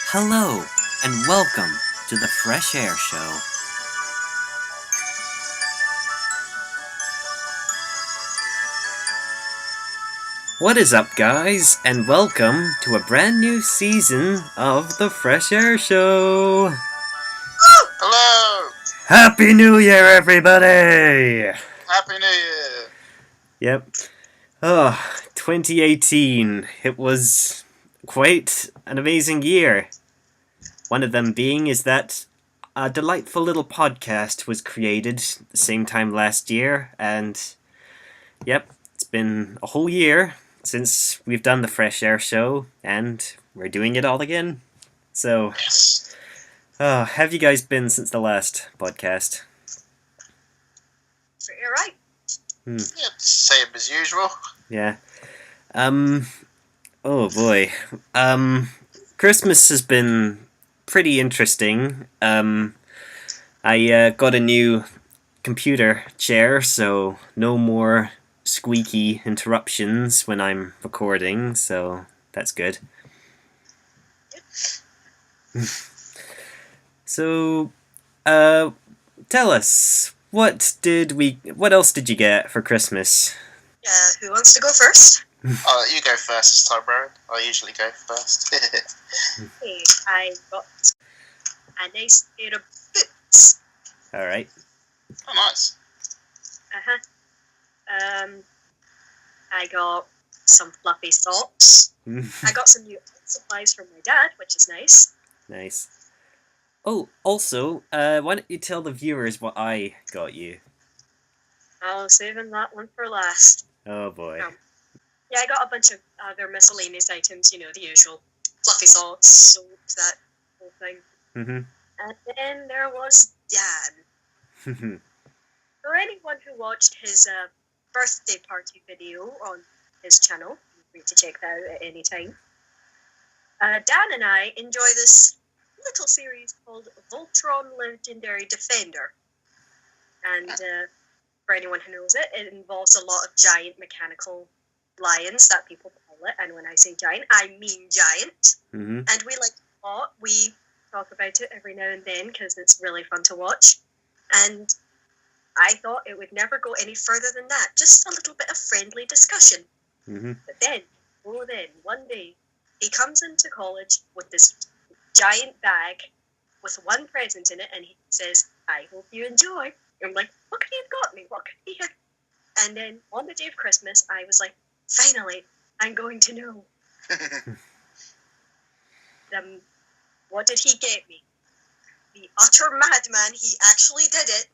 Hello, and welcome to the Fresh Air Show. What is up, guys, and welcome to a brand new season of the Fresh Air Show. Hello! Happy New Year, everybody! Happy New Year! Yep. 2018. It was quite an amazing year. One of them being is that a delightful little podcast was created the same time last year, and yep, it's been a whole year since we've done the Fresh Air Show, and we're doing it all again. So, Yes. have you guys been since the last podcast? So you're right. Yeah, same as usual. Yeah. Oh boy. Christmas has been pretty interesting. I got a new computer chair, so no more squeaky interruptions when I'm recording, so that's good. So, tell us, what else did you get for Christmas? Who wants to go first? I'll let you go first this time, Brian. I usually go first. Okay, I got a nice pair of boots. Alright. Oh, nice. I got some fluffy socks. I got some new art supplies from my dad, which is nice. Nice. Oh, also, why don't you tell the viewers what I got you? I'll saving that one for last. Oh boy. Yeah, I got a bunch of other miscellaneous items, you know, the usual. Fluffy socks, soaps, that whole thing. Mm-hmm. And then there was Dan. For anyone who watched his birthday party video on his channel, feel free to check that out at any time. Dan and I enjoy this little series called Voltron Legendary Defender. And for anyone who knows it, it involves a lot of giant mechanical lions that people pilot. And when I say giant, I mean giant. Mm-hmm. And we like it a lot. We talk about it every now and then because it's really fun to watch. And I thought it would never go any further than that. Just a little bit of friendly discussion. Mm-hmm. But then, one day, he comes into college with this giant bag with one present in it, and he says, "I hope you enjoy." I'm like, what could he have got me? What could he have? And then on the day of Christmas, I was like, finally, I'm going to know. What did he get me? The utter madman, he actually did it.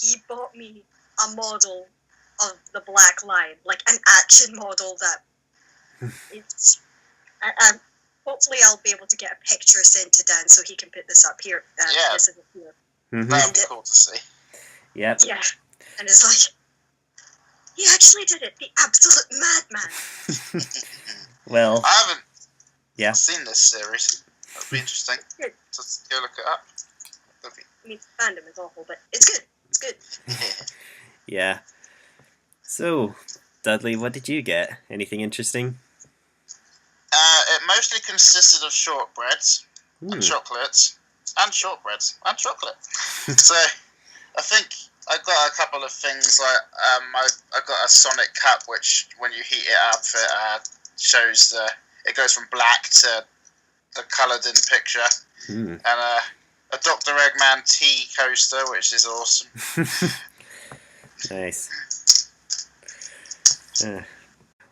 He bought me a model of the Black Lion, like an action model that it's. Hopefully, I'll be able to get a picture sent to Dan so he can put this up here. Yeah. This is here. Mm-hmm. That would be cool to see. Yep. Yeah, and it's like he actually did it. The absolute madman. Well, I haven't yeah. seen this series. That'd be interesting Good. to go look it up. I mean, fandom is awful, but it's good. It's good. Yeah. So, Dudley, what did you get? Anything interesting? It mostly consisted of shortbreads and chocolates and shortbreads and chocolate. So I think I got a couple of things like I got a Sonic cup, which when you heat it up, it shows it goes from black to the coloured in picture, and a Dr. Eggman tea coaster, which is awesome. Nice.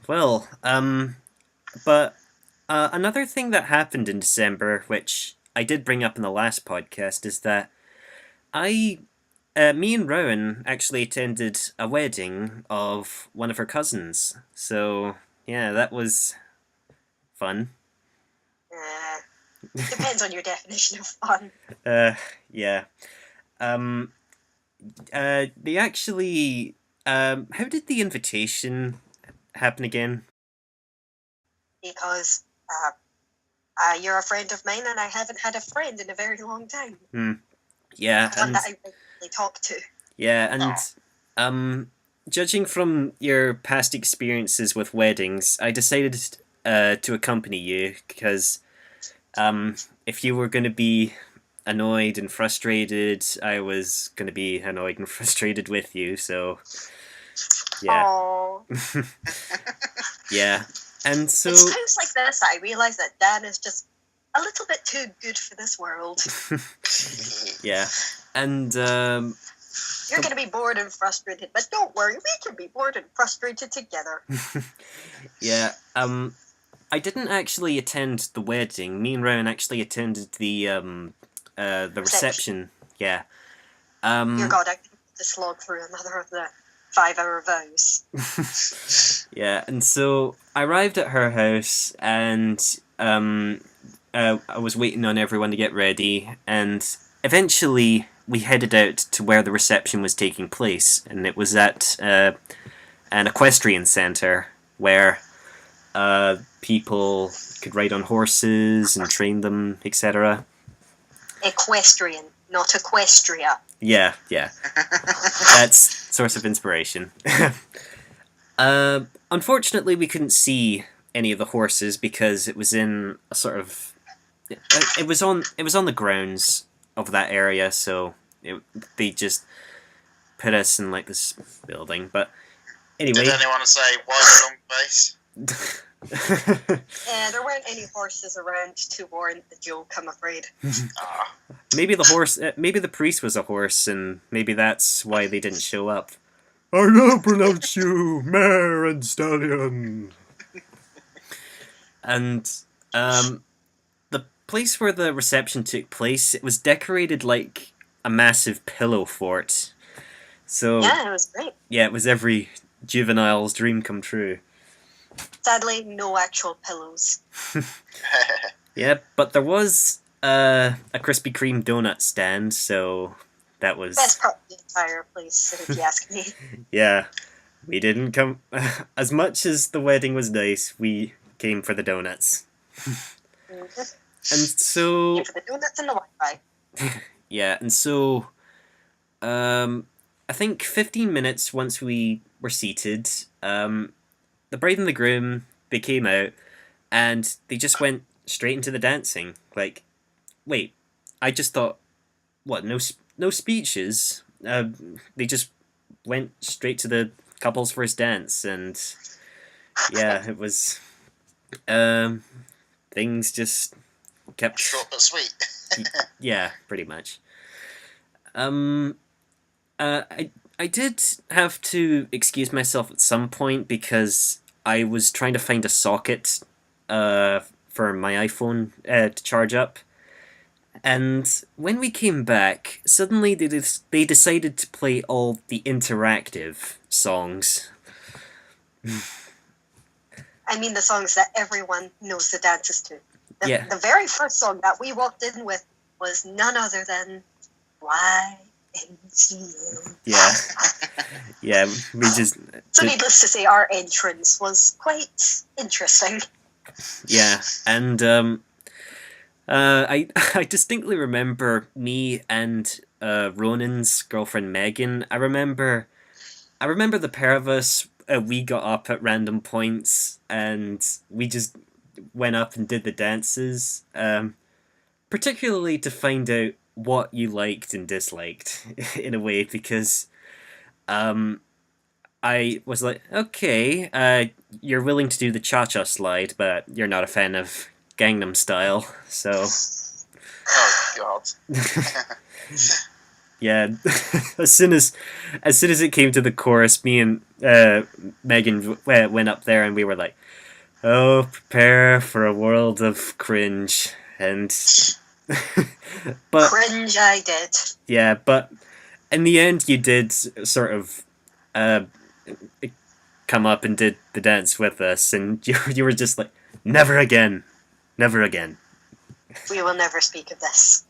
Well, but another thing that happened in December, which I did bring up in the last podcast, is that me and Rowan actually attended a wedding of one of her cousins. So, yeah, that was fun. Depends on your definition of fun. Yeah. They actually, how did the invitation happen again? Because you're a friend of mine, and I haven't had a friend in a very long time. Yeah, One that I regularly talk to. Yeah, and judging from your past experiences with weddings, I decided to accompany you because if you were going to be annoyed and frustrated, I was going to be annoyed and frustrated with you. So, yeah. Aww. Yeah. And so... It's times like this that I realise that Dan is just a little bit too good for this world. Yeah. And, You're going to be bored and frustrated, but don't worry, we can be bored and frustrated together. Yeah. I didn't actually attend the wedding. Me and Rowan actually attended the reception. Yeah. Dear God, I can just slog through another of the 5-hour vows. Yeah, and so I arrived at her house, and I was waiting on everyone to get ready, and eventually we headed out to where the reception was taking place, and it was at an equestrian centre where people could ride on horses and train them, etc. Equestrian, not Equestria. Yeah. That's source of inspiration. Unfortunately, we couldn't see any of the horses because it was in a sort of... It was on the grounds of that area, so they just put us in like this building. But anyway... Did anyone say, why long face? Yeah, there weren't any horses around to warrant the joke, I'm afraid. Maybe the priest was a horse, and maybe that's why they didn't show up. I now pronounce you mare and stallion. And the place where the reception took place, it was decorated like a massive pillow fort. So yeah, it was great. Yeah, it was every juvenile's dream come true. Sadly, no actual pillows. Yeah, but there was a Krispy Kreme donut stand, so that was... Best part of the entire place, if you ask me. Yeah, we didn't come... As much as the wedding was nice, we came for the donuts. Mm-hmm. And so... Came for the donuts and the Wi-Fi. Yeah, and so... I think 15 minutes once we were seated, the bride and the groom, they came out, and they just went straight into the dancing. Like, wait, I just thought, what, no speeches? They just went straight to the couple's first dance, and yeah, it was... things just kept... Short but sweet. Yeah, pretty much. I did have to excuse myself at some point because I was trying to find a socket for my iPhone to charge up. And when we came back, suddenly they decided to play all the interactive songs. I mean the songs that everyone knows the dances to. Yeah. The very first song that we walked in with was none other than YMCA. Yeah. Yeah, we just... So needless to say, our entrance was quite interesting. Yeah, and I distinctly remember me and Ronan's girlfriend Megan. I remember the pair of us. We got up at random points and we just went up and did the dances, particularly to find out what you liked and disliked in a way, because I was like, okay, you're willing to do the cha-cha slide, but you're not a fan of Gangnam Style, so... Oh, God. Yeah, as soon as it came to the chorus, me and Megan went up there and we were like, oh, prepare for a world of cringe, and... but Cringe I did. Yeah, but in the end you did sort of come up and did the dance with us, and you were just like, never again. Never again. We will never speak of this.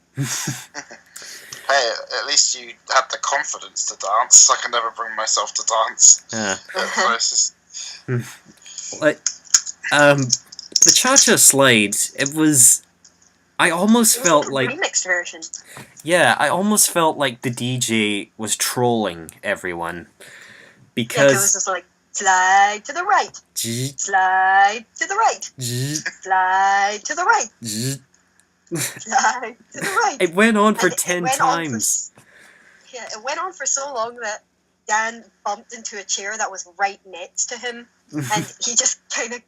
Hey, at least you had the confidence to dance. I can never bring myself to dance. Like, the cha-cha slide, it was... I almost felt like... remixed version. Yeah, I almost felt like the DJ was trolling everyone. Because... Yeah, it was just like, slide to the right. Slide to the right. Slide to the right. to the right. It went on for And 10 went on times. it went on for so long that Dan bumped into a chair that was right next to him, and he just kind of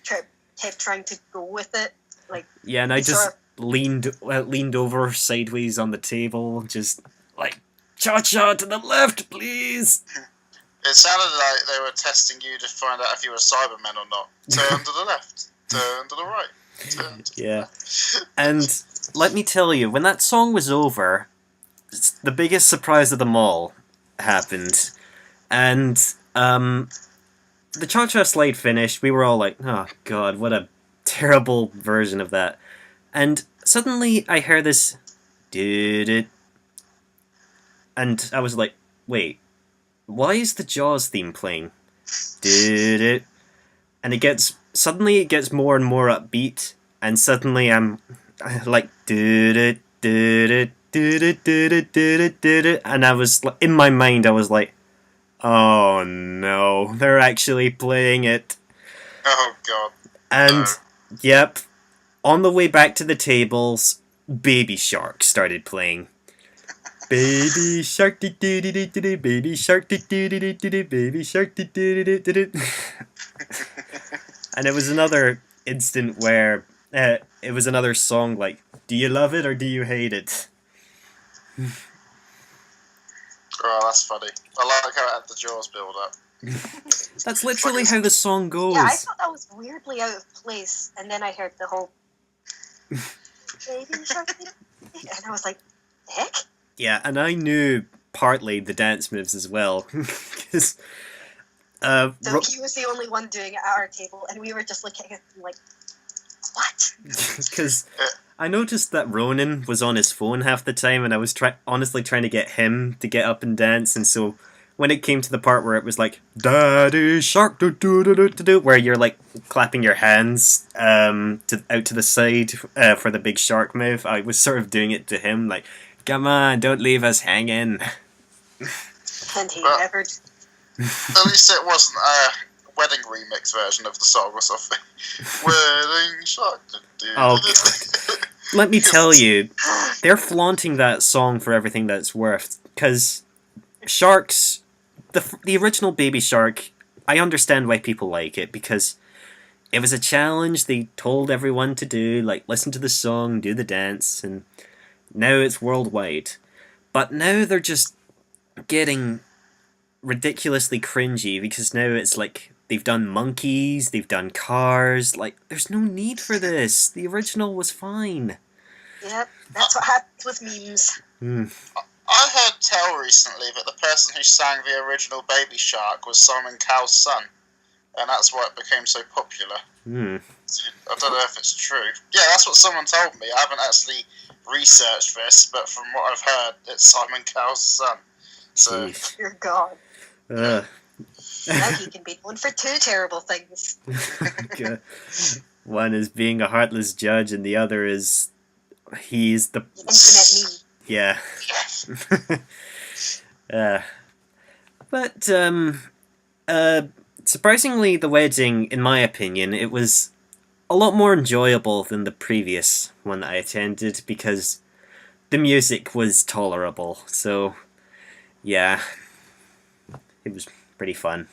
kept trying to go with it. Like, Yeah, and I just leaned over sideways on the table, just like, cha-cha to the left, please. It sounded like they were testing you to find out if you were Cybermen or not. Turn to the left, turn to the right, turn to the left. And let me tell you, when that song was over, the biggest surprise of them all happened. And the cha-cha slide finished, we were all like, oh god, what a terrible version of that. And suddenly I heard this did, and I was like, wait, why is the Jaws theme playing? Did it? And it gets more and more upbeat, and suddenly I'm like did it, and I was in my mind I was like, oh no, they're actually playing it. Oh god. And yep, on the way back to the tables, Baby Shark started playing. Baby Shark, Baby Shark, Baby Shark, and it was another instant where it was another song like, do you love it or do you hate it? Oh, that's funny. I like how it had the Jaws build up. That's literally how the song goes. Yeah, I thought that was weirdly out of place, and then I heard the whole Baby Shark thing, and I was like, heck? Yeah, and I knew partly the dance moves as well, because So he was the only one doing it at our table, and we were just looking at him like, what? Because I noticed that Ronan was on his phone half the time, and I was honestly trying to get him to get up and dance, and so when it came to the part where it was like, Daddy Shark, do do do do do, where you're like clapping your hands out to the side for the big shark move, I was sort of doing it to him, like, come on, don't leave us hanging. And he never... At least it wasn't a wedding remix version of the song or something. Wedding Shark. Oh, God. Let me tell you, they're flaunting that song for everything that's worth, because sharks, the original Baby Shark, I understand why people like it, because it was a challenge they told everyone to do, like, listen to the song, do the dance, and now it's worldwide. But now they're just getting ridiculously cringy, because now it's like they've done monkeys, they've done cars, like, there's no need for this. The original was fine. Yep, that's what happens with memes. I heard tell recently that the person who sang the original Baby Shark was Simon Cowell's son, and that's why it became so popular. I don't know if it's true. Yeah, that's what someone told me. I haven't actually researched this, but from what I've heard, it's Simon Cowell's son. So, dear God. Now he can be known for two terrible things. One is being a heartless judge, and the other is he's the internet meme. Yeah. But surprisingly, the wedding, in my opinion, it was a lot more enjoyable than the previous one that I attended, because the music was tolerable. So, yeah, it was pretty fun.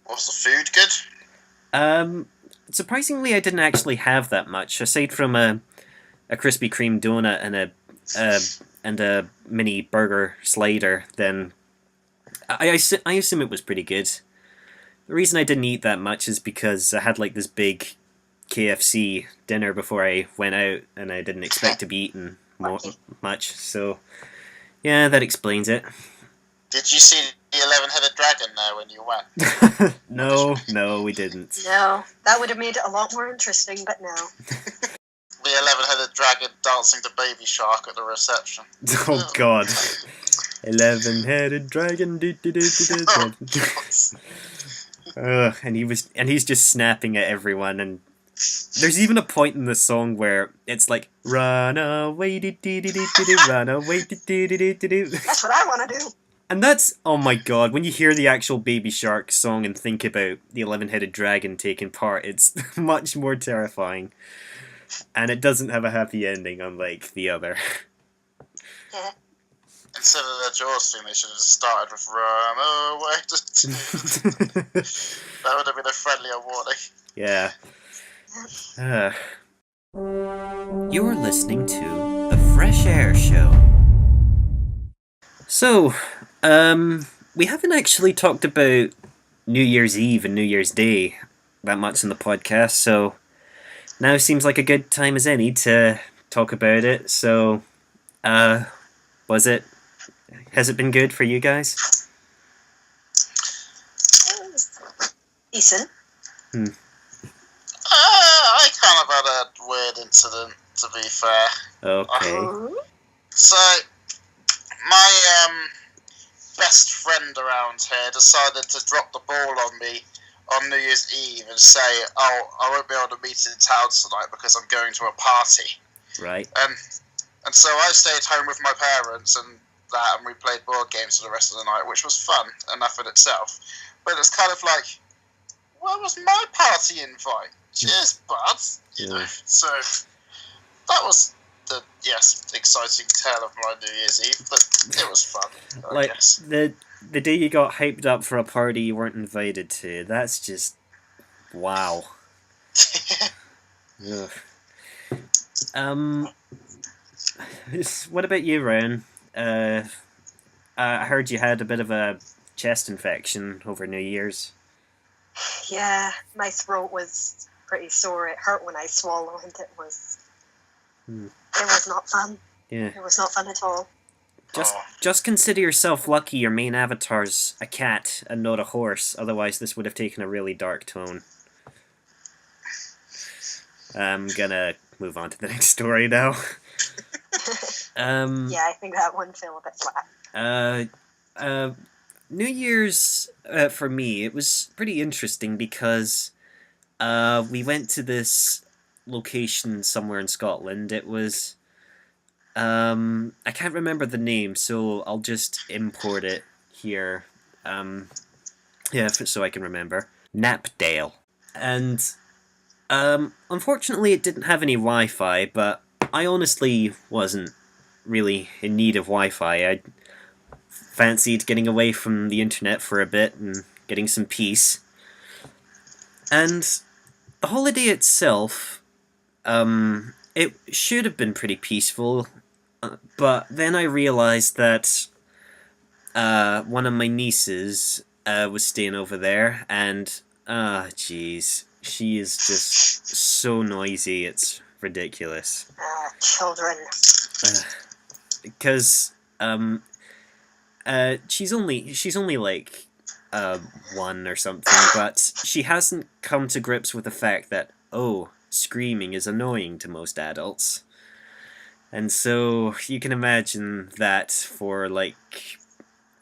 Was the food good? Surprisingly, I didn't actually have that much, aside from a Krispy Kreme donut and a mini burger slider. Then I assume it was pretty good. The reason I didn't eat that much is because I had like this big KFC dinner before I went out, and I didn't expect to be eating much. So yeah, that explains it. Did you see the 11-headed dragon there when you went? No, we didn't. No, that would have made it a lot more interesting, but no. The 11-headed dragon dancing to Baby Shark at the reception. Oh God. 11-headed dragon. And he's just snapping at everyone, and there's even a point in the song where it's like, run away, run away, That's what I want to do. And that's, oh my God, when you hear the actual Baby Shark song and think about the 11-headed dragon taking part, it's much more terrifying. And it doesn't have a happy ending, unlike the other. Yeah. Instead of their Jaws thing, they should have just started with "Run away." That would have been a friendlier warning. Yeah. You're listening to The Fresh Air Show. So, we haven't actually talked about New Year's Eve and New Year's Day that much in the podcast, so now seems like a good time as any to talk about it. So, has it been good for you guys? Decent. I kind of had a weird incident, to be fair. Okay. So, my best friend around here decided to drop the ball on me on New Year's Eve and say, "Oh, I won't be able to meet in town tonight because I'm going to a party." Right. And so I stayed home with my parents and we played board games for the rest of the night, which was fun enough in itself. But it's kind of like, where was my party invite? Cheers, buds. You know. So that was the exciting tale of my New Year's Eve, but it was fun. I guess. The day you got hyped up for a party you weren't invited to. That's just wow. Ugh. What about you, Ryan? I heard you had a bit of a chest infection over New Year's. Yeah, my throat was pretty sore. It hurt when I swallowed. It was not fun. Yeah. It was not fun at all. Just consider yourself lucky your main avatar's a cat and not a horse, otherwise this would have taken a really dark tone. I'm gonna move on to the next story now. Yeah, I think that one fell a bit flat. New Year's, for me, it was pretty interesting because we went to this location somewhere in Scotland. It was... I can't remember the name, so I'll just import it here. So I can remember. Knapdale. And unfortunately it didn't have any Wi-Fi, but I honestly wasn't really in need of Wi-Fi. I fancied getting away from the internet for a bit and getting some peace. And the holiday itself, it should have been pretty peaceful, but then I realized that one of my nieces was staying over there, and jeez, she is just so noisy, it's ridiculous. Children. Because she's only like 1 or something, but she hasn't come to grips with the fact that, screaming is annoying to most adults. And so you can imagine that for like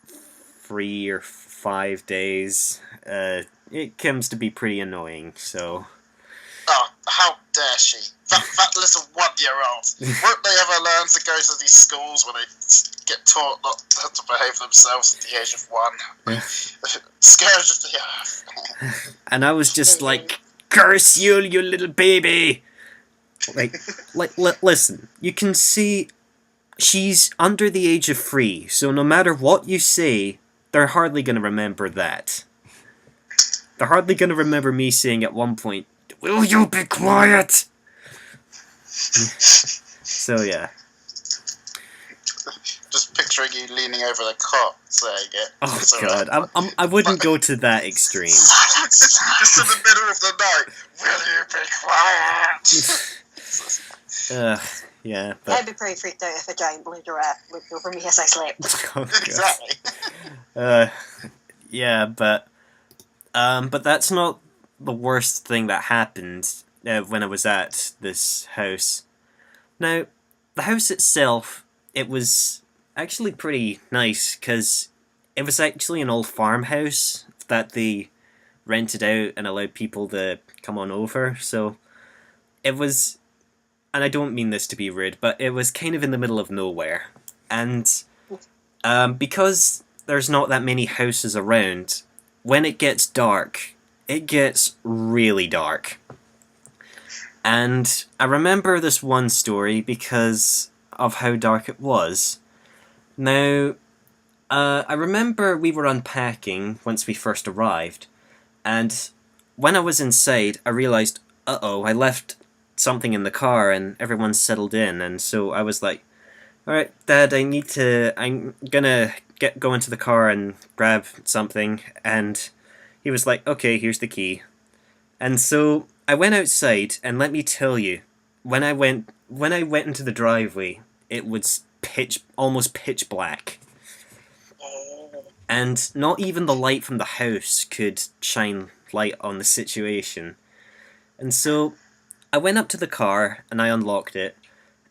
3 or 5 days, it comes to be pretty annoying, so... Oh, how dare she? That little 1-year-old. Won't they ever learn to go to these schools where they get taught not to behave themselves at the age of 1? Scourge of the earth. And I was just like, curse you, you little baby! Listen, you can see she's under the age of 3, so no matter what you say, they're hardly going to remember that. They're hardly going to remember me saying at one point, "Will you be quiet?" So, yeah. Just picturing you leaning over the cot saying it. Oh, God. I wouldn't go to that extreme. Just in the middle of the night. Will you be quiet? Yeah, but... I'd be pretty freaked out if a giant blue giraffe looked over me as I slept. Oh, Exactly. Yeah, but that's not the worst thing that happened when I was at this house. Now, the house itself, it was actually pretty nice, because it was actually an old farmhouse that they rented out and allowed people to come on over, so it was, and I don't mean this to be rude, but it was kind of in the middle of nowhere, and because there's not that many houses around, when it gets dark, it gets really dark. And I remember this one story because of how dark it was. Now, I remember we were unpacking once we first arrived, and when I was inside, I realized, uh-oh, I left something in the car and everyone's settled in, and so I was like, alright, Dad, I'm gonna go into the car and grab something, and he was like, okay, here's the key. And so I went outside, and let me tell you, when I went into the driveway, it was almost pitch black. And not even the light from the house could shine light on the situation. And so I went up to the car and I unlocked it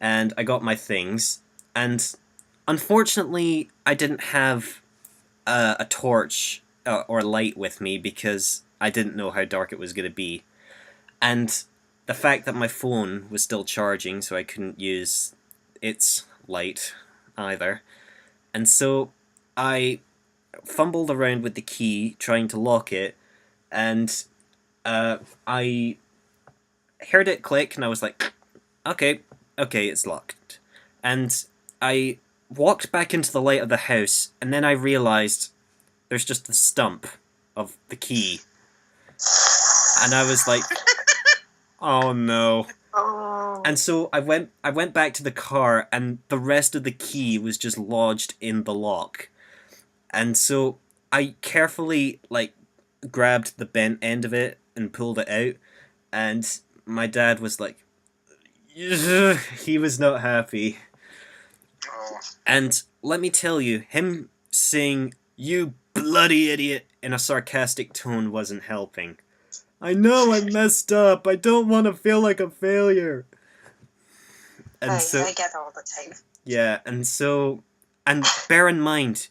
and I got my things. And unfortunately, I didn't have a torch or light with me because I didn't know how dark it was going to be. And the fact that my phone was still charging, so I couldn't use its light either. And so I fumbled around with the key trying to lock it, and I heard it click, and I was like, okay, it's locked. And I walked back into the light of the house, and then I realized there's just the stump of the key. And I was like, oh no. Oh. And so I went back to the car, and the rest of the key was just lodged in the lock. And so I carefully, grabbed the bent end of it and pulled it out, and my dad was like, he was not happy. Oh. And let me tell you, him saying, "You bloody idiot," in a sarcastic tone wasn't helping. I know I messed up. I don't want to feel like a failure. And I get that all the time. Yeah, and bear in mind,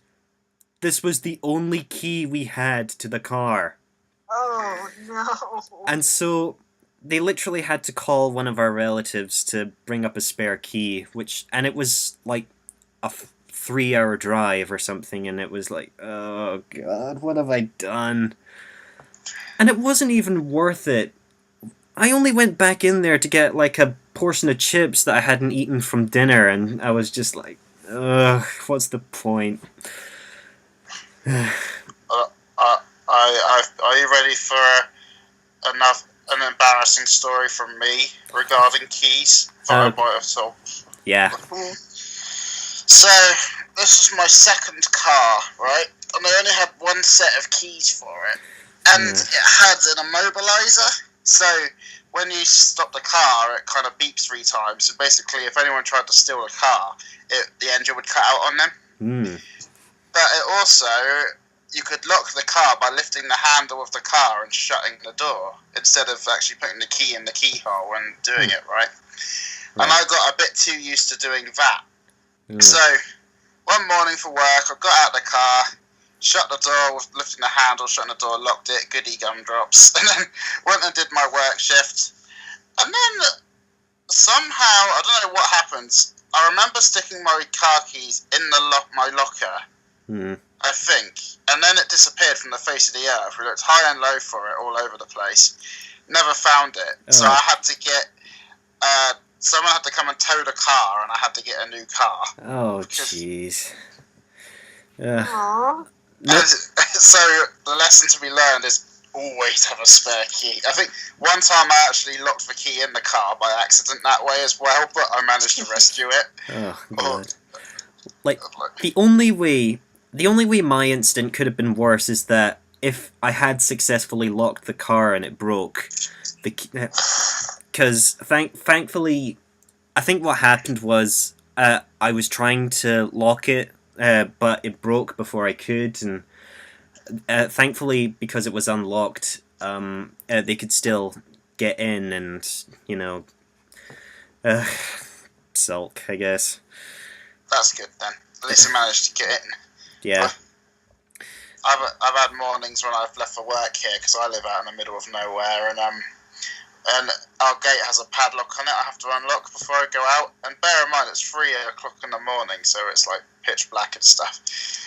this was the only key we had to the car. Oh, no. And so they literally had to call one of our relatives to bring up a spare key, and it was like a 3-hour drive or something, and it was like, oh god, what have I done? And it wasn't even worth it. I only went back in there to get a portion of chips that I hadn't eaten from dinner, and I was just like, ugh, what's the point? Are you ready for an embarrassing story from me regarding keys that I might have told? Yeah. So, this was my second car, right? And I only had one set of keys for it. And it had an immobilizer. So, when you stop the car, it kind of beeps 3 times. So basically, if anyone tried to steal the car, the engine would cut out on them. But it also, you could lock the car by lifting the handle of the car and shutting the door, instead of actually putting the key in the keyhole and doing it, right? And I got a bit too used to doing that. So, one morning for work, I got out of the car, shut the door with lifting the handle, shutting the door, locked it, goody gumdrops, and then went and did my work shift. And then, somehow, I don't know what happened, I remember sticking my car keys in my locker, I think, and then it disappeared from the face of the earth. We looked high and low for it all over the place, never found it. So I had to get, someone had to come and tow the car, and I had to get a new car. Oh, jeez. Aww. So the lesson to be learned is always have a spare key. I think one time I actually locked the key in the car by accident that way as well, but I managed to rescue it. Oh, God. The only way my incident could have been worse is that if I had successfully locked the car and it broke, because thankfully, I think what happened was I was trying to lock it, but it broke before I could, and thankfully, because it was unlocked, they could still get in and, sulk, I guess. That's good then. At least I managed to get in. Yeah. I've had mornings when I've left for work here because I live out in the middle of nowhere, and our gate has a padlock on it. I have to unlock before I go out. And bear in mind, it's 3 o'clock in the morning, so it's like pitch black and stuff.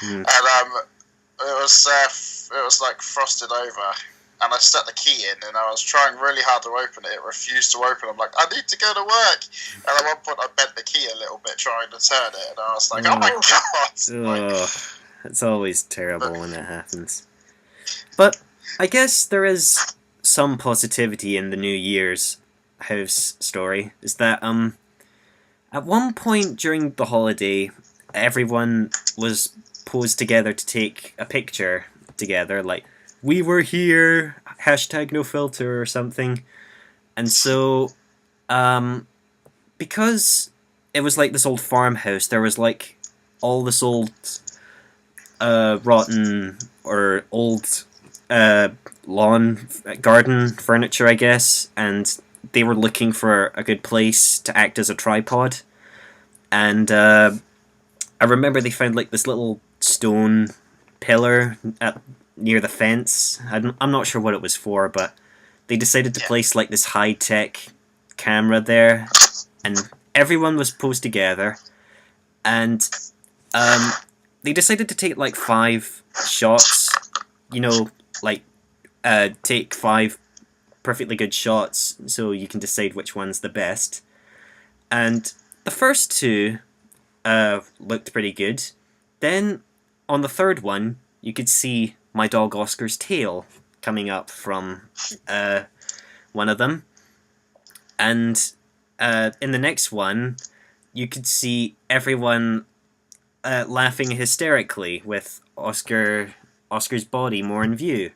And it was like frosted over, and I stuck the key in, and I was trying really hard to open it. It refused to open. I'm like, I need to go to work. And at one point, I bent the key a little bit trying to turn it, and I was like, oh my god! Ugh, it's always terrible when that happens. But I guess there is some positivity in the New Year's house story. Is that at one point during the holiday, everyone was posed together to take a picture together, like, we were here, #NoFilter or something. And so, because it was like this old farmhouse, there was like all this old rotten or old lawn garden furniture, I guess, and they were looking for a good place to act as a tripod. And I remember they found like this little stone pillar near the fence. I'm not sure what it was for, but they decided to place like this high-tech camera there, and everyone was posed together, and they decided to take like 5 shots, you know, like take 5 perfectly good shots so you can decide which one's the best. And the first 2 looked pretty good. Then on the third one, you could see my dog Oscar's tail coming up from one of them. And in the next one, you could see everyone laughing hysterically with Oscar's body more in view.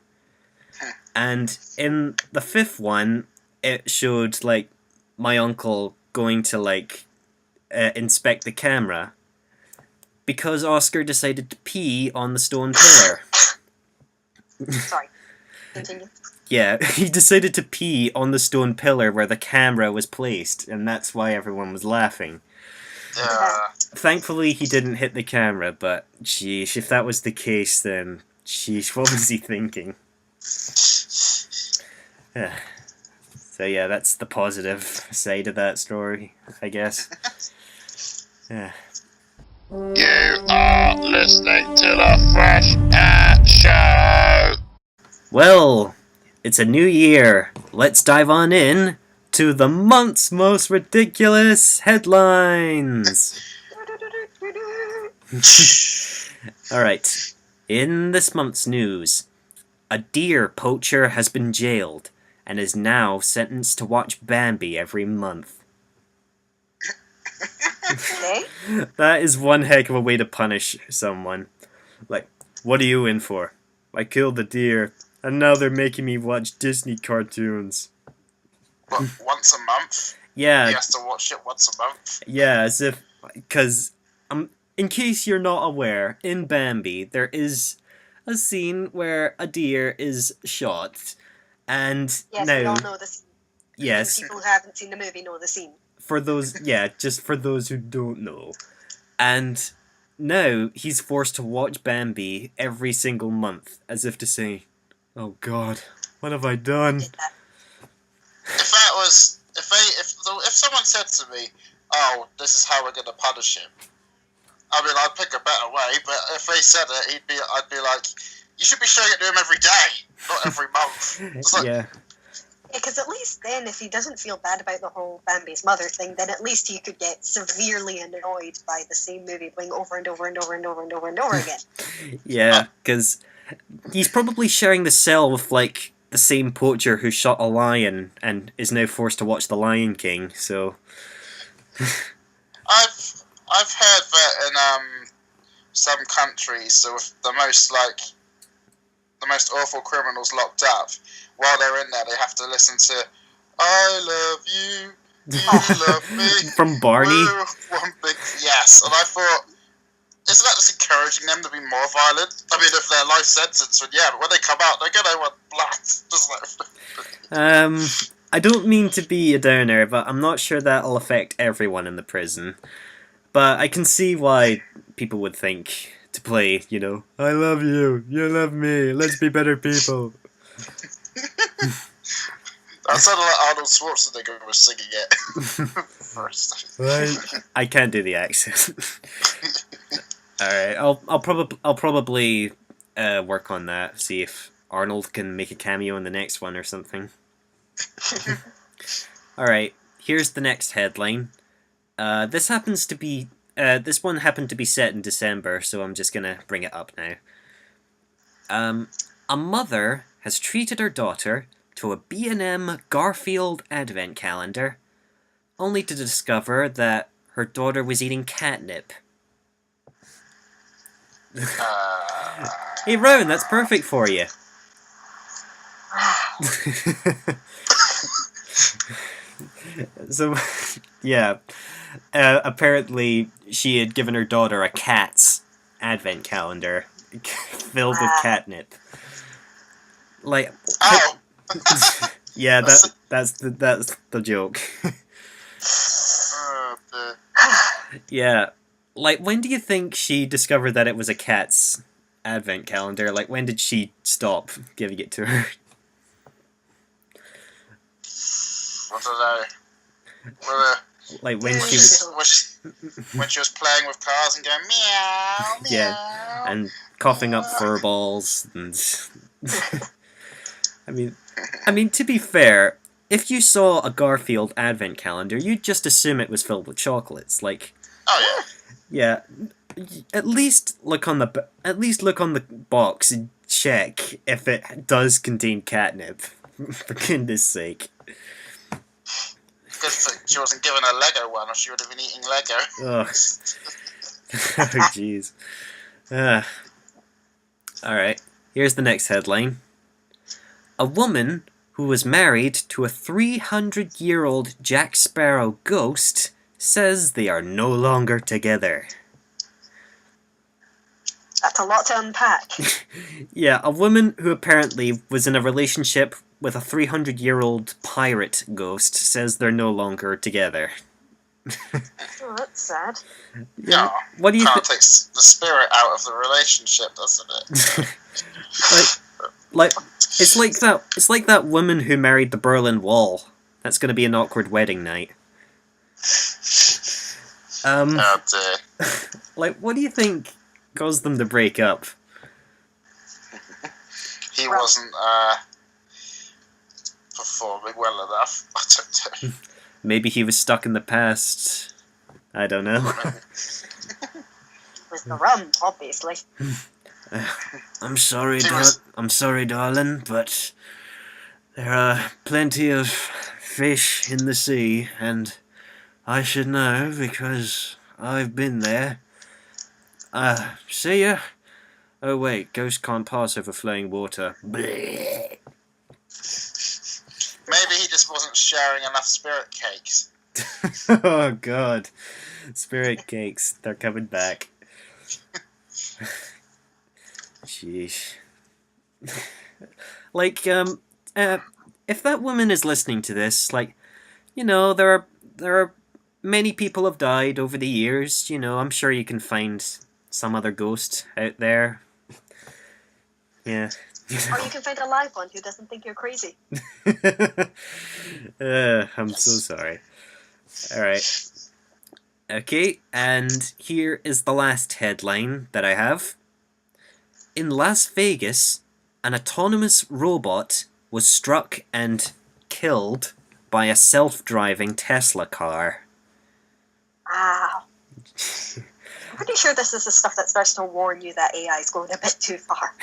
And in the 5th one, it showed like my uncle going to like inspect the camera because Oscar decided to pee on the stone pillar. Sorry. Continue. Yeah, he decided to pee on the stone pillar where the camera was placed, and that's why everyone was laughing. Thankfully, he didn't hit the camera, but sheesh, if that was the case, then sheesh, what was he thinking? So yeah, that's the positive side of that story, I guess. Yeah. You are listening to the Fresh Air Show. Well, it's a new year. Let's dive on in to the month's most ridiculous headlines. Alright, in this month's news, a deer poacher has been jailed and is now sentenced to watch Bambi every month. Okay. That is one heck of a way to punish someone. Like, what are you in for? I killed a deer, and now they're making me watch Disney cartoons. But once a month? Yeah. He has to watch it once a month? Yeah, as if... Because, in case you're not aware, in Bambi, there is a scene where a deer is shot, and Yes, now... we all know the scene. Yes. People who haven't seen the movie know the scene. For those, yeah, just for those who don't know. And now he's forced to watch Bambi every single month, as if to say, oh god, what have I done? If that was... If someone said to me, oh, this is how we're going to punish him, I mean, I'd pick a better way, but if they said it, I'd be like, you should be showing it to him every day, not every month. It's like, Yeah. Because at least then, if he doesn't feel bad about the whole Bambi's mother thing, then at least he could get severely annoyed by the same movie playing over and over and over and over and over and over again. Yeah, because he's probably sharing the cell with, like, the same poacher who shot a lion and is now forced to watch The Lion King, so... I've heard that in some countries, the most awful criminals locked up, while they're in there, they have to listen to "I love you, you love me" from Barney. We're one big yes, and I thought, isn't that just encouraging them to be more violent? I mean, if they're life sentence, but yeah, but when they come out, they're gonna want black. Just like. I don't mean to be a downer, but I'm not sure that'll affect everyone in the prison. But I can see why people would think to play, you know, I love you, you love me, let's be better people. That sounded like Arnold Schwarzenegger was singing it. First. I can't do the accent. Alright, I'll probably work on that, see if Arnold can make a cameo in the next one or something. Alright, here's the next headline. This one happened to be set in December, so I'm just gonna bring it up now. A mother has treated her daughter to a B&M Garfield advent calendar, only to discover that her daughter was eating catnip. Hey, Rowan, that's perfect for you. So, yeah. Apparently, she had given her daughter a cat's advent calendar filled with catnip. Like, Oh, yeah, that's the joke. dear. Yeah, like, when do you think she discovered that it was a cat's advent calendar? Like, when did she stop giving it to her? I don't know. Well, Like, when she when she was playing with cars and going meow, meow. Yeah, and coughing up fur balls and I mean to be fair, if you saw a Garfield advent calendar, you'd just assume it was filled with chocolates. Like, Oh yeah, at least look on the box and check if it does contain catnip. For goodness sake. Good thing she wasn't given a Lego one, or she would have been eating Lego. Ugh. Oh, jeez. Alright, here's the next headline. A woman who was married to a 300-year-old Jack Sparrow ghost says they are no longer together. That's a lot to unpack. Yeah, a woman who apparently was in a relationship with a 300-year-old pirate ghost says they're no longer together. Oh, that's sad. Yeah. What do you Kind of think? takes the spirit out of the relationship, doesn't it? like it's like that woman who married the Berlin Wall. That's going to be an awkward wedding night. Oh dear. Like, what do you think caused them to break up? He wasn't performing well enough. I don't know. Maybe he was stuck in the past. I don't know. With the rum, obviously. I'm sorry, darling, but there are plenty of fish in the sea, and I should know because I've been there. See ya. Oh wait, ghosts can't pass over flowing water. Bleh. Maybe he just wasn't sharing enough spirit cakes. Oh god. Spirit cakes, they're coming back. Sheesh. Like, if that woman is listening to this, like, you know, there are many people have died over the years, you know, I'm sure you can find some other ghost out there. Yeah. Or you can find a live one who doesn't think you're crazy. I'm so sorry. Alright. Okay, and here is the last headline that I have. In Las Vegas, an autonomous robot was struck and killed by a self-driving Tesla car. Wow. I'm pretty sure this is the stuff that starts to warn you that AI is going a bit too far.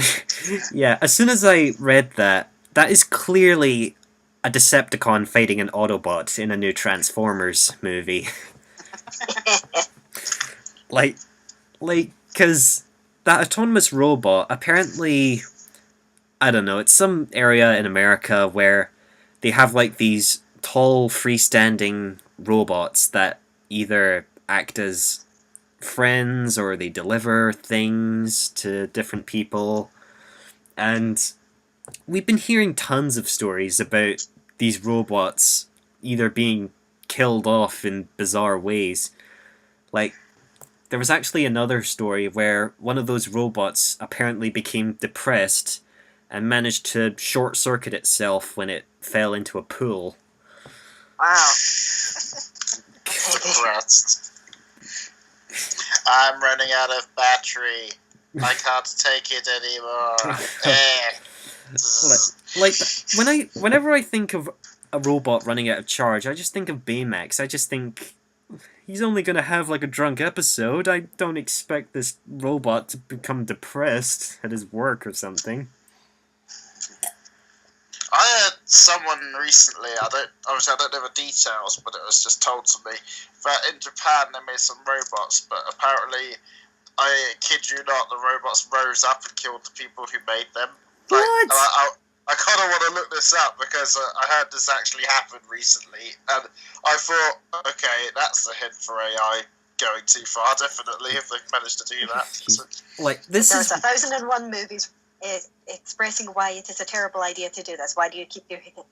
Yeah, as soon as I read that is clearly a Decepticon fighting an Autobot in a new Transformers movie. Like, because that autonomous robot, apparently, I don't know, it's some area in America where they have, like, these tall, freestanding robots that either act as friends or they deliver things to different people. And we've been hearing tons of stories about these robots either being killed off in bizarre ways. Like, there was actually another story where one of those robots apparently became depressed and managed to short-circuit itself when it fell into a pool. Wow. Depressed. I'm running out of battery. I can't take it anymore. Like whenever I think of a robot running out of charge, I just think of Baymax. I just think he's only gonna have like a drunk episode. I don't expect this robot to become depressed at his work or something. I heard someone recently, obviously I don't know the details, but it was just told to me that in Japan they made some robots, but apparently, I kid you not, the robots rose up and killed the people who made them. What? I kind of want to look this up because I heard this actually happened recently, and I thought, okay, that's a hint for AI going too far, definitely, if they managed to do that. So, There's 1,001 movies expressing why it is a terrible idea to do this. Why do you keep doing it?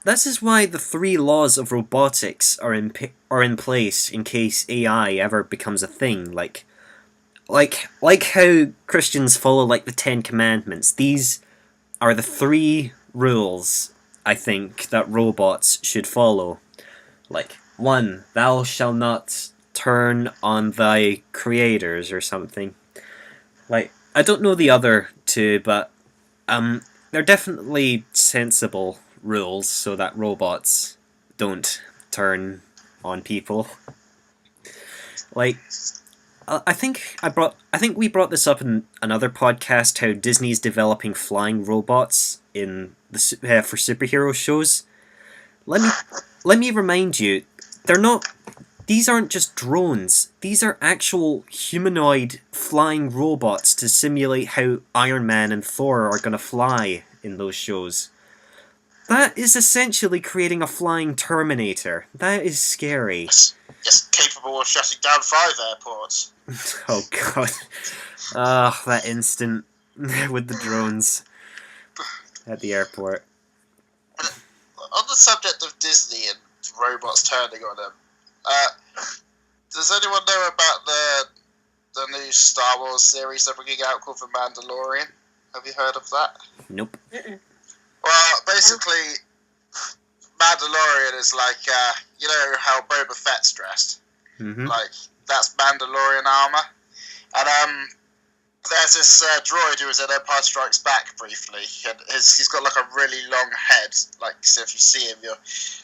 This is why the 3 laws of robotics are in place in case AI ever becomes a thing. Like how Christians follow the 10 Commandments. These are the 3 rules I think that robots should follow. 1, thou shalt not turn on thy creators or something. I don't know the other 2, but they're definitely sensible rules so that robots don't turn on people. I think we brought this up in another podcast, how Disney's developing flying robots for superhero shows. Let me remind you, these aren't just drones. These are actual humanoid flying robots to simulate how Iron Man and Thor are going to fly in those shows. That is essentially creating a flying Terminator. That is scary. Yes, capable of shutting down 5 airports. Oh god. Ah, that instant with the drones at the airport. On the subject of Disney and robots turning on them, does anyone know about the new Star Wars series they're bringing out called The Mandalorian? Have you heard of that? Nope. Well, basically, Mandalorian is like, you know how Boba Fett's dressed? Mm-hmm. That's Mandalorian armor. And there's this droid who was in Empire Strikes Back briefly, and he's got a really long head. So if you see him, you're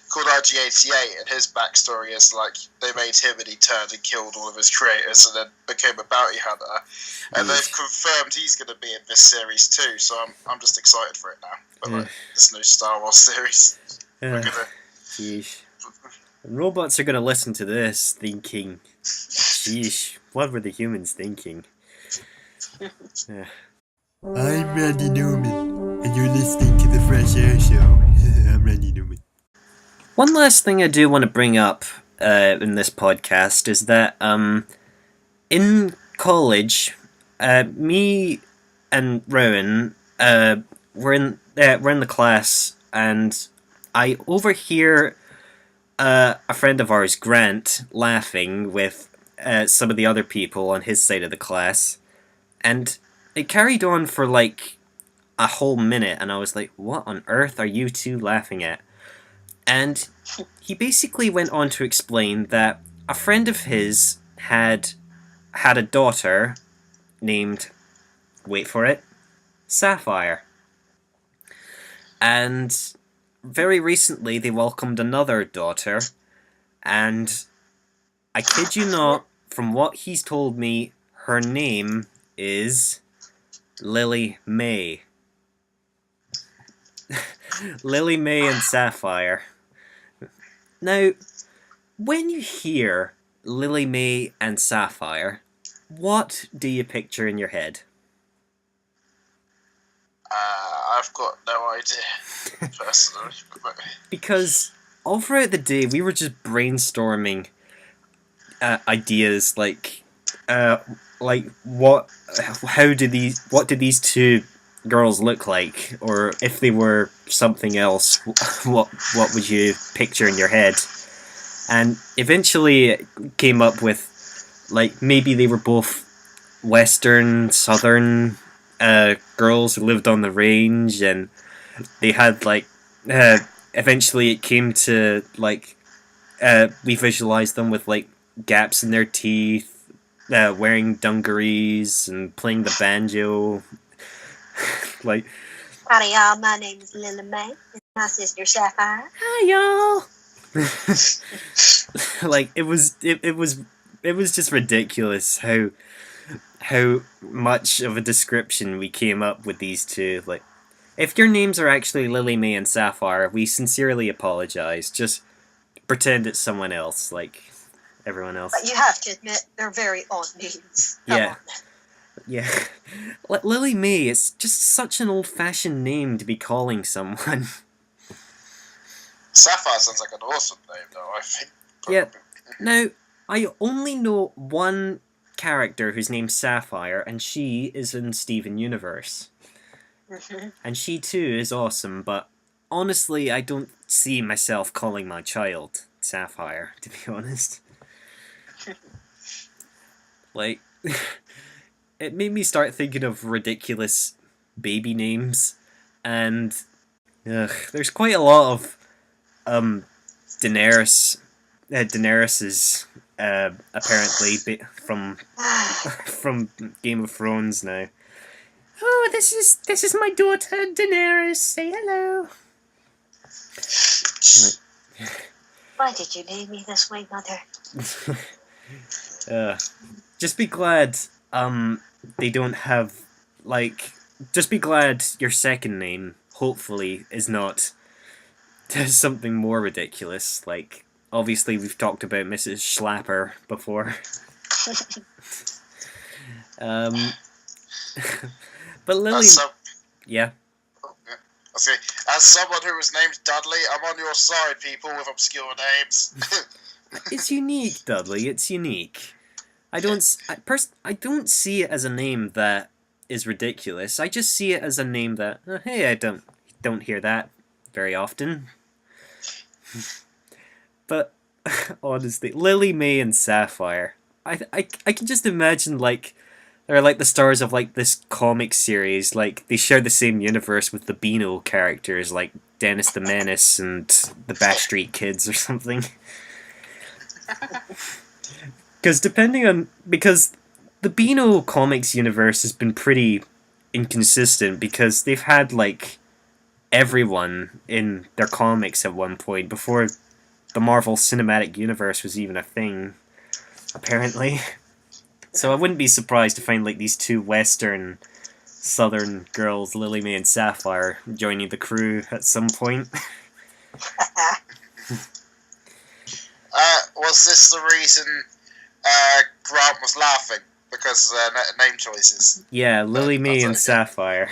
called RG-88, and his backstory is they made him and he turned and killed all of his creators and then became a bounty hunter. And they've confirmed he's going to be in this series too, so I'm just excited for it now. But this new Star Wars series. Sheesh. Robots are going to listen to this thinking, sheesh, what were the humans thinking? I'm Randy Newman, and you're listening to the Fresh Air Show. I'm Randy Newman. One last thing I do want to bring up in this podcast is that in college, me and Rowan we're in the class, and I overhear a friend of ours, Grant, laughing with some of the other people on his side of the class, and it carried on for a whole minute, and I was like, what on earth are you two laughing at? And he basically went on to explain that a friend of his had a daughter named, wait for it, Sapphire. And very recently they welcomed another daughter, and I kid you not, from what he's told me, her name is Lily May. Lily May and Sapphire. Now, when you hear Lily May and Sapphire, what do you picture in your head? I've got no idea, personally. Because all throughout the day, we were just brainstorming ideas what did these two girls look like, or if they were something else, what would you picture in your head? And eventually it came up with maybe they were both Western, Southern girls who lived on the range, and they had eventually it came to we visualized them with gaps in their teeth, wearing dungarees and playing the banjo. Like, Howdy, y'all. My name is Lilly May. It's my sister Sapphire. hi y'all. Like it was just ridiculous how much of a description we came up with these two. Like, if your names are actually Lilly May and Sapphire, we sincerely apologize. Just pretend it's someone else, like everyone else. But you have to admit, they're very odd names. Come Yeah. on. Yeah. Lilly May, it's just such an old-fashioned name to be calling someone. Sapphire sounds like an awesome name, though, I think. Yeah. Now, I only know one character whose name's Sapphire, and she is in Steven Universe. Mhm. And she too is awesome, but honestly, I don't see myself calling my child Sapphire, to be honest. Like, it made me start thinking of ridiculous baby names, and there's quite a lot of Daenerys's apparently from Game of Thrones now. Oh, this is my daughter Daenerys. Say hello. Why did you name me this way, Mother? Just be glad they don't have, like, just be glad your second name hopefully is not something more ridiculous. Like, obviously we've talked about Mrs. Schlapper before. But Lily, yeah. Okay. As someone who was named Dudley, I'm on your side, people with obscure names. It's unique, Dudley. It's unique. I don't see it as a name that is ridiculous. I just see it as a name that, hey, I don't hear that very often. But honestly, Lilly May and Sapphire, I can just imagine, like, they're like the stars of like this comic series. Like, they share the same universe with the Beano characters, like Dennis the Menace and the Backstreet Kids or something. Because the Beano comics universe has been pretty inconsistent, because they've had like everyone in their comics at one point before the Marvel Cinematic Universe was even a thing, apparently. So I wouldn't be surprised to find like these two Western Southern girls, Lilly May and Sapphire, joining the crew at some point. Was this the reason Grant was laughing? Because name choices. Yeah, Lilly May and okay. Sapphire.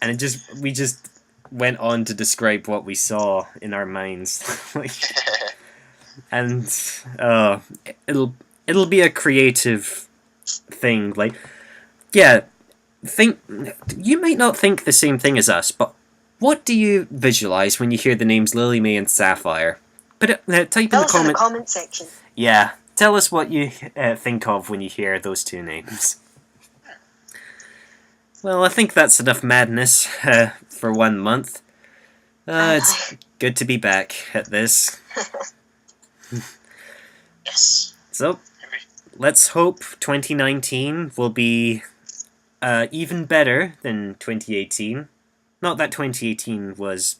And we just went on to describe what we saw in our minds. Like, and it'll be a creative thing. Like, yeah, you might not think the same thing as us, but what do you visualize when you hear the names Lilly May and Sapphire? Type in the comment section. Yeah, tell us what you think of when you hear those two names. Well, I think that's enough madness for 1 month. It's good to be back at this. Yes. So, let's hope 2019 will be even better than 2018. Not that 2018 was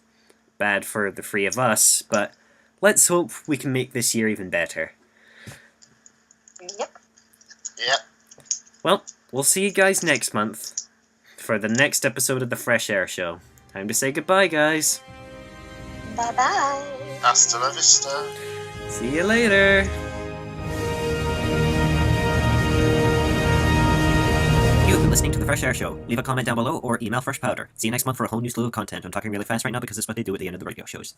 bad for the three of us, but let's hope we can make this year even better. Yep. Yep. Well, we'll see you guys next month for the next episode of the Fresh Air Show. Time to say goodbye, guys. Bye-bye. Hasta la vista. See you later. You've been listening to The Fresh Air Show. Leave a comment down below or email Fresh Powder. See you next month for a whole new slew of content. I'm talking really fast right now because that's what they do at the end of the radio shows.